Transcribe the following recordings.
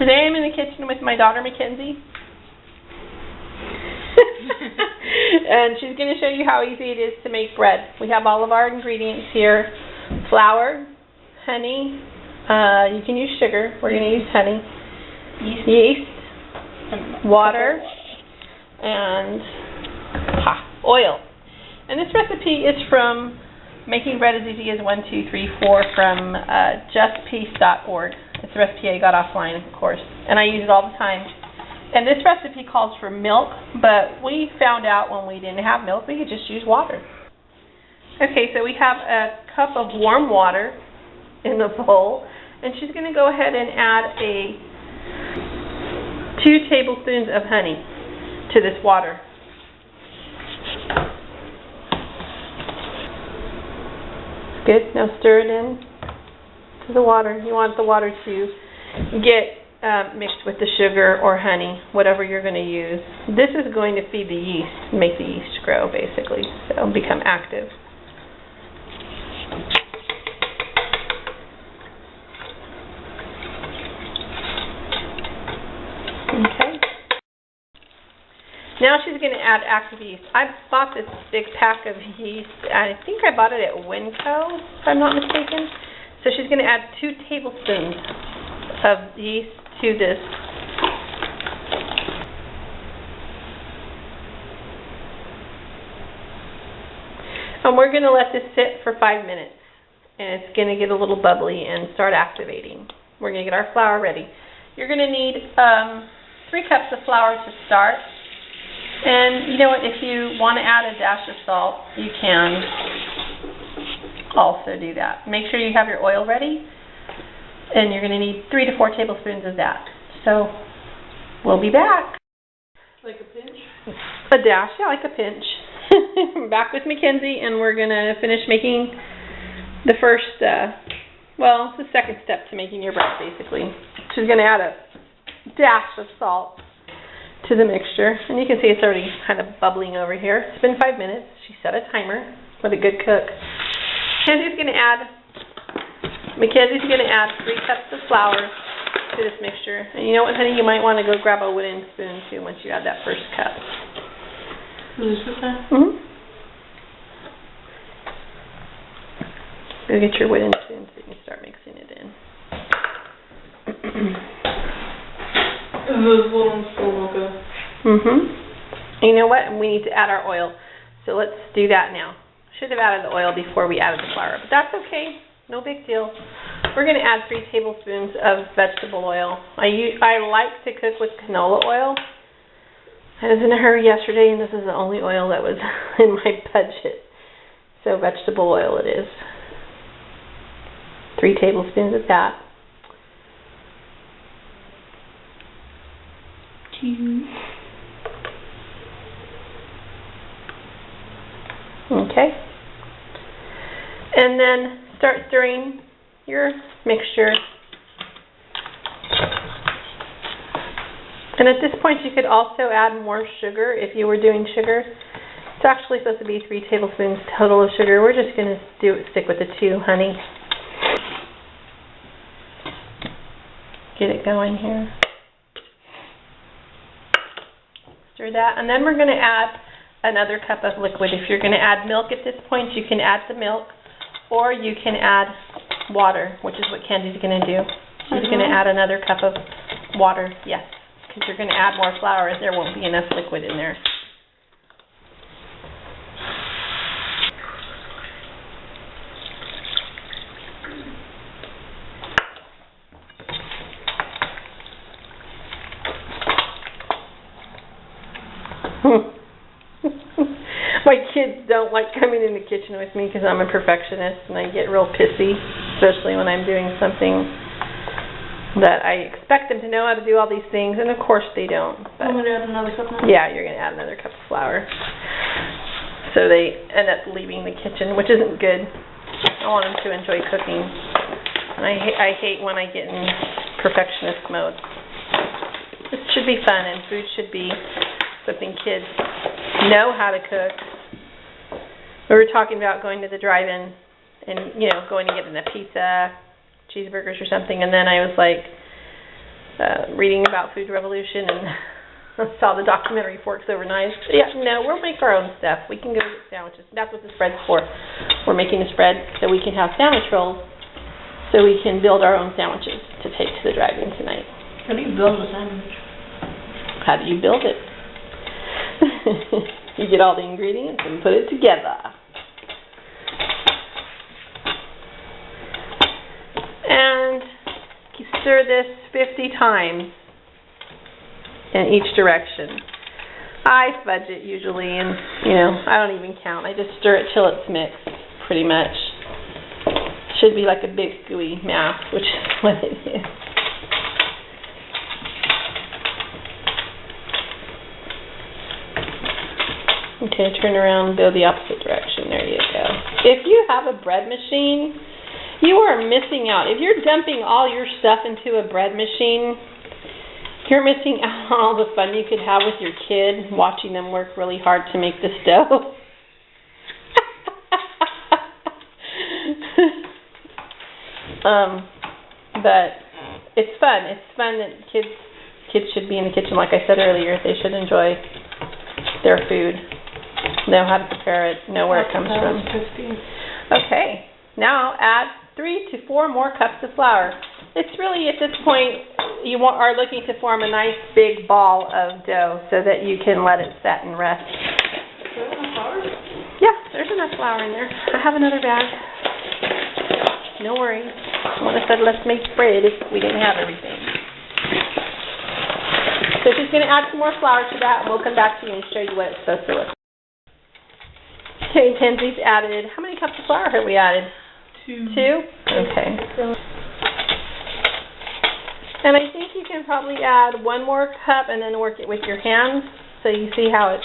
Today I'm in the kitchen with my daughter Mackenzie. And she's going to show you how easy it is to make bread. We have all of our ingredients here. Flour, honey, you can use sugar, we're going to use honey, yeast, water, and oil. And this recipe is from Making Bread as Easy as 1, 2, 3, 4 from justpeace.org. It's a recipe I got offline, of course, and I use it all the time. And this recipe calls for milk, but we found out when we didn't have milk, we could just use water. Okay, so we have a cup of warm water in the bowl, and she's going to go ahead and add 2 tablespoons of honey to this water. Good. Now stir it in to the water. You want the water to get mixed with the sugar or honey, whatever you're going to use. This is going to feed the yeast, make the yeast grow, basically, so become active. Okay. Now she's going to add active yeast. I bought this big pack of yeast. I think I bought it at Winco, if I'm not mistaken. So she's going to add 2 tablespoons of yeast to this. And we're going to let this sit for 5 minutes. And it's going to get a little bubbly and start activating. We're going to get our flour ready. You're going to need 3 cups of flour to start. And you know what, if you want to add a dash of salt, you can also do that. Make sure you have your oil ready. And you're going to need 3 to 4 tablespoons of that. So, we'll be back. Like a pinch? A dash, yeah, like a pinch. Back with Mackenzie, and we're going to finish making the first, well, it's the second step to making your bread, basically. She's going to add a dash of salt to the mixture. And you can see it's already kind of bubbling over here. It's been 5 minutes. She set a timer. What a good cook. Mackenzie's going to add 3 cups of flour to this mixture. And you know what, honey? You might want to go grab a wooden spoon, too, once you add that first cup. Is this okay? Mm-hmm. Go get your wooden spoon so you can start mixing it in. Those little spoons okay? Mm-hmm. You know what? We need to add our oil. So let's do that now. Should have added the oil before we added the flour, but that's okay. No big deal. We're going to add 3 tablespoons of vegetable oil. I like to cook with canola oil. I was in a hurry yesterday, and this is the only oil that was in my budget. So vegetable oil it is. 3 tablespoons of that. Okay. And then start stirring your mixture. And at this point you could also add more sugar if you were doing sugar. It's actually supposed to be 3 tablespoons total of sugar. We're just going to stick with the 2, honey. Get it going here. Stir that, and then we're going to add another cup of liquid. If you're going to add milk at this point, you can add the milk, or you can add water, which is what Candy's going to do. She's going to add another cup of water, yes, because you're going to add more flour and there won't be enough liquid in there. My kids don't like coming in the kitchen with me because I'm a perfectionist and I get real pissy, especially when I'm doing something that I expect them to know how to do all these things, and of course they don't. But I'm going to add another cup now? Yeah, you're going to add another cup of flour. So they end up leaving the kitchen, which isn't good. I want them to enjoy cooking. And I hate when I get in perfectionist mode. This should be fun, and food should be something kids know how to cook. We were talking about going to the drive-in and, you know, going to get a pizza, cheeseburgers or something, and then I was like, reading about food revolution and saw the documentary Forks Over Knives. Yeah, no, we'll make our own stuff. We can go get sandwiches. That's what the spread's for. We're making a spread so we can have sandwich rolls, so we can build our own sandwiches to take to the drive-in tonight. How do you build a sandwich? How do you build it? You get all the ingredients and put it together. And you stir this 50 times in each direction. I fudge it usually, and I don't even count. I just stir it till it's mixed, pretty much. Should be like a big gooey mass, which is what it is. Okay, turn around, go the opposite direction. There you go. If you have a bread machine, you are missing out. If you're dumping all your stuff into a bread machine, you're missing out on all the fun you could have with your kid, watching them work really hard to make the dough. But it's fun. It's fun that kids should be in the kitchen, like I said earlier. They should enjoy their food, know how to prepare it, know where it comes from. Okay, now add 3 to 4 more cups of flour. It's really, at this point, you are looking to form a nice big ball of dough so that you can let it set and rest. Is there enough flour? Yeah, there's enough flour in there. I have another bag. No worries. I would have said let's make bread if we didn't have everything. So she's going to add some more flour to that, and we'll come back to you and show you what it's supposed to look like. Okay, Kenzie's added, how many cups of flour have we added? 2. 2? Okay. And I think you can probably add 1 more cup and then work it with your hands so you see how it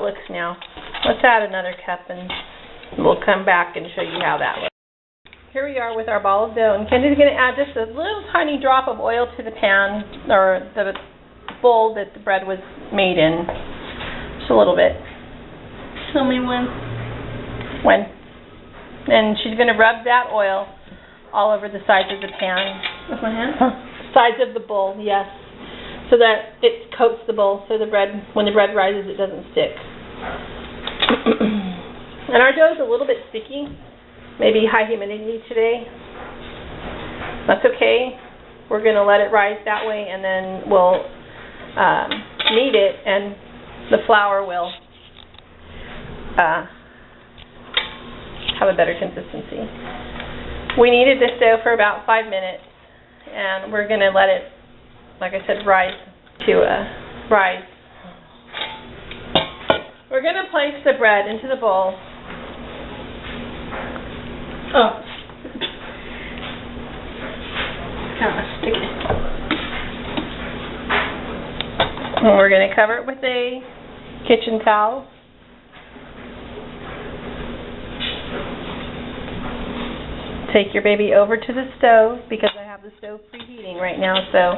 looks now. Let's add another cup and we'll come back and show you how that looks. Here we are with our ball of dough, and Kenzie's going to add just a little tiny drop of oil to the pan or the bowl that the bread was made in. Just a little bit. Tell me when. When. And she's going to rub that oil all over the sides of the pan. With my hand? Sides of the bowl, yes. So that it coats the bowl so the bread, when the bread rises, it doesn't stick. And our dough is a little bit sticky. Maybe high humidity today. That's okay. We're going to let it rise that way, and then we'll knead it, and the flour will have a better consistency. We kneaded this dough for about 5 minutes, and we're going to let it, like I said, rise to a rise. We're going to place the bread into the bowl. Oh. Kind of sticky. And we're going to cover it with a kitchen towel. Take your baby over to the stove, because I have the stove preheating right now. So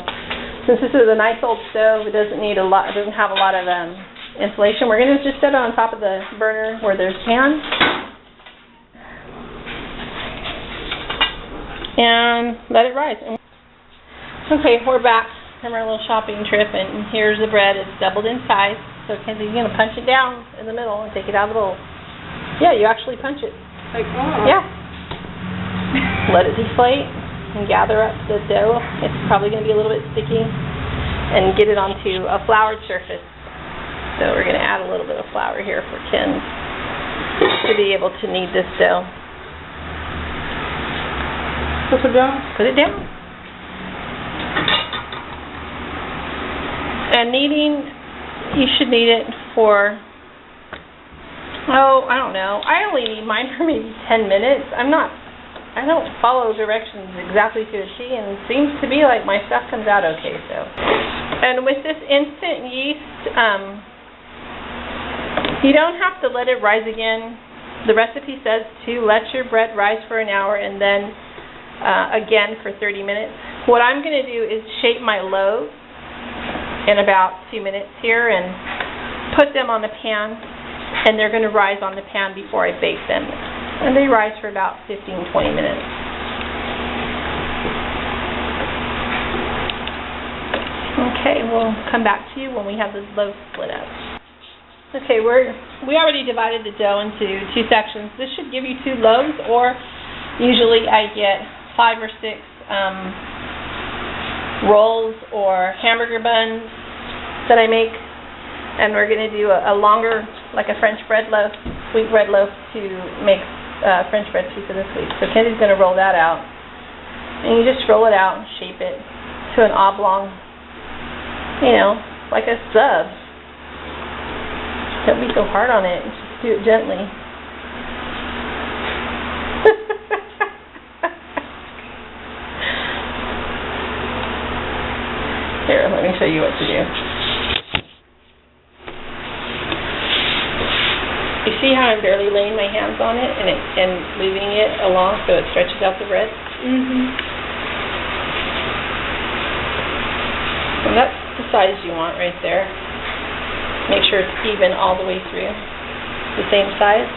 since this is a nice old stove, it doesn't need a lot. It doesn't have a lot of insulation. We're going to just set it on top of the burner where there's pan, and let it rise. Okay, we're back from our little shopping trip, and here's the bread. It's doubled in size. So Kenzie's going to punch it down in the middle and take it out of the bowl. Yeah, you actually punch it. Like, oh. Yeah. Let it deflate and gather up the dough. It's probably going to be a little bit sticky, and get it onto a floured surface. So we're going to add a little bit of flour here for Ken to be able to knead this dough. Put it down? Put it down. And kneading, you should knead it for, I don't know. I only need mine for maybe 10 minutes. I don't follow directions exactly to a T, and it seems to be like my stuff comes out okay. So, and with this instant yeast, you don't have to let it rise again. The recipe says to let your bread rise for an hour and then again for 30 minutes. What I'm going to do is shape my loaves in about 2 minutes here and put them on the pan, and they're going to rise on the pan before I bake them. And they rise for about 15-20 minutes. Okay, we'll come back to you when we have the loaf split up. Okay, we already divided the dough into 2 sections. This should give you 2 loaves, or usually I get 5 or 6 rolls or hamburger buns that I make, and we're going to do a longer, like a French bread loaf, sweet bread loaf, to make French bread pizza this week. So Kenzi's going to roll that out, and you just roll it out and shape it to an oblong, you know, like a sub. Don't be so hard on it. Just do it gently. Here, let me show you what to do. You see how I'm barely laying my hands on it and moving it along so it stretches out the bread? And that's the size you want right there. Make sure it's even all the way through, the same size.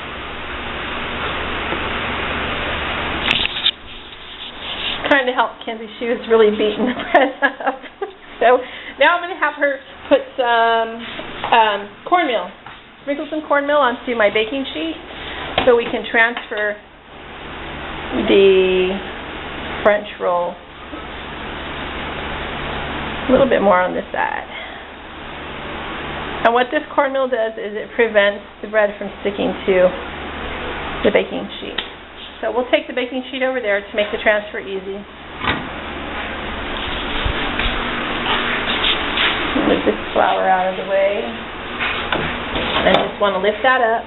Trying to help Kenzie. She was really beating the bread up. So now I'm going to have her put some cornmeal, sprinkle some cornmeal onto my baking sheet so we can transfer the French roll a little bit more on this side. And what this cornmeal does is it prevents the bread from sticking to the baking sheet. So we'll take the baking sheet over there to make the transfer easy. Move this flour out of the way. And I just want to lift that up.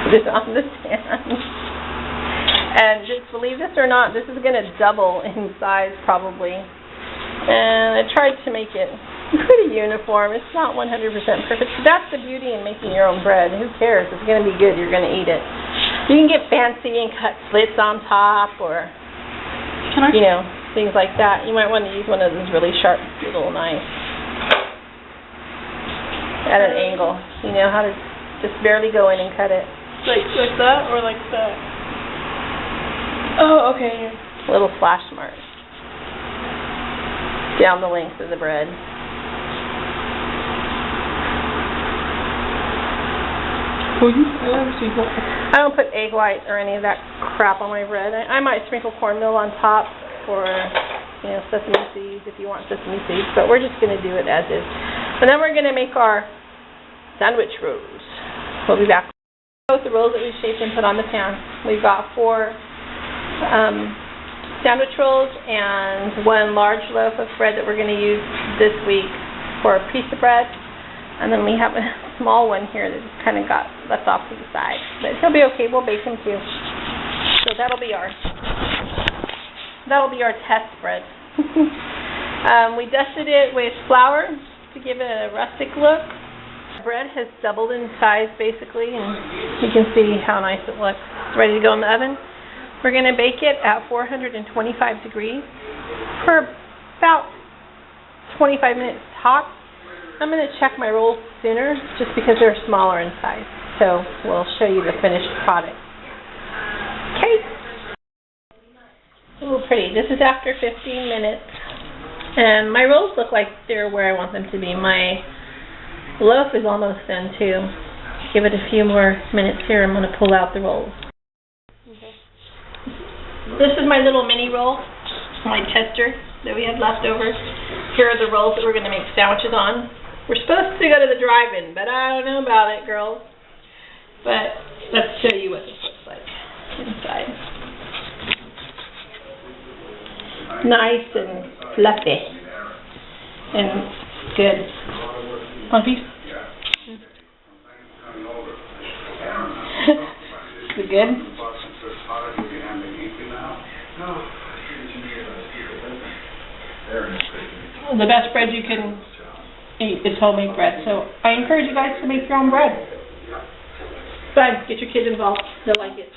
Put it on the stand. And just believe this or not, this is going to double in size probably. And I tried to make it pretty uniform. It's not 100% perfect. But that's the beauty in making your own bread. Who cares? It's going to be good. You're going to eat it. You can get fancy and cut slits on top, or you know, things like that. You might want to use one of those really sharp little knives at an angle. You know how to just barely go in and cut it. Like that, or like that? Oh, okay. Little slash marks down the length of the bread. I don't put egg white or any of that crap on my bread. I might sprinkle cornmeal on top, or you know, sesame seeds if you want sesame seeds, but we're just going to do it as is. And then we're going to make our sandwich rolls. We'll be back with the rolls that we've shaped and put on the pan. We've got 4 sandwich rolls and 1 large loaf of bread that we're going to use this week for a piece of bread. And then we have a small one here that just kind of got left off to the side. But he'll be okay. We'll bake him too. So that'll be our test bread. We dusted it with flour to give it a rustic look. Bread has doubled in size basically, and you can see how nice it looks. It's ready to go in the oven. We're going to bake it at 425 degrees for about 25 minutes tops. I'm going to check my rolls sooner just because they're smaller in size. So we'll show you the finished product. Okay. Ooh, pretty. This is after 15 minutes. And my rolls look like they're where I want them to be. My loaf is almost done too. Give it a few more minutes here. I'm going to pull out the rolls. Okay. This is my little mini roll, my tester that we had left over. Here are the rolls that we're going to make sandwiches on. We're supposed to go to the drive-in, but I don't know about it, girls. But let's show you what this looks like inside. Nice and fluffy and good. Want a piece? Is it good? The best bread you can eat is homemade bread. So I encourage you guys to make your own bread. But get your kids involved. They'll like it.